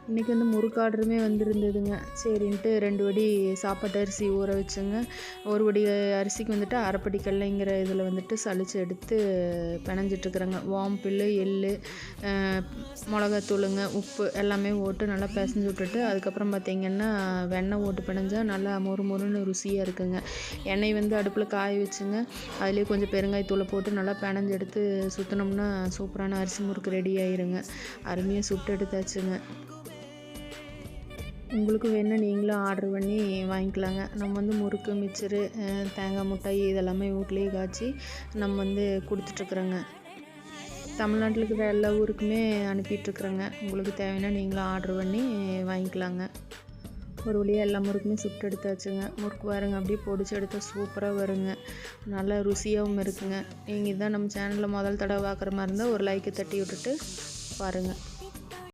இன்றைக்கி வந்து முறுக்கு ஆர்டருமே வந்திருந்ததுங்க. சரின்ட்டு 2 படி சாப்பாட்டு அரிசி ஊற வச்சுங்க. ஒரு படி அரிசிக்கு வந்துட்டு அரைப்படி கடலைங்கிற இதில் வந்துட்டு சலிச்சு எடுத்து பிணைஞ்சிட்ருக்குறேங்க. வாம்பில்லு, எள்ளு, மிளகாத்தூளுங்க, உப்பு எல்லாமே போட்டு நல்லா பிசைஞ்சு விட்டுட்டு, அதுக்கப்புறம் பார்த்திங்கன்னா வெண்ணெய் போட்டு பிணைஞ்சா நல்லா மொறு மொறுன்னு ருசியாக இருக்குங்க. எண்ணெய் வந்து அடுப்பில் காய வச்சுங்க. அதுலேயே கொஞ்சம் பெருங்காயத்தூளை போட்டு நல்லா பிணைஞ்சு எடுத்து சுற்றினோம்னா சூப்பரான அரிசி முறுக்கு ரெடி ஆயிருங்க. அருமையாக சுட்டு எடுத்தாச்சுங்க. உங்களுக்கு வேணுன்னா நீங்களும் ஆர்டர் பண்ணி வாங்கிக்கலாங்க. நம்ம வந்து முறுக்கு, மிச்சரு, தேங்காய் மிட்டாய் இதெல்லாமே வீட்லேயே காய்ச்சி நம்ம வந்து கொடுத்துட்ருக்குறோங்க. தமிழ்நாட்டில் இருக்கிற எல்லா ஊருக்குமே அனுப்பிட்டுருக்குறேங்க. உங்களுக்கு தேவைன்னா நீங்களும் ஆர்டர் பண்ணி வாங்கிக்கலாங்க. ஒரு வழியாக எல்லா முறுக்குமே சுட்டு எடுத்தாச்சுங்க. முறுக்கு பாருங்க அப்படியே பொடிச்சு எடுத்தால் சூப்பராக வருங்க. நல்லா ருசியாகவும் இருக்குங்க. நீங்கள் இதான் நம்ம சேனலில் முதல் தடவை பார்க்குற மாதிரி இருந்தால் ஒரு லைக்கை தட்டி விட்டுட்டு பாருங்கள்.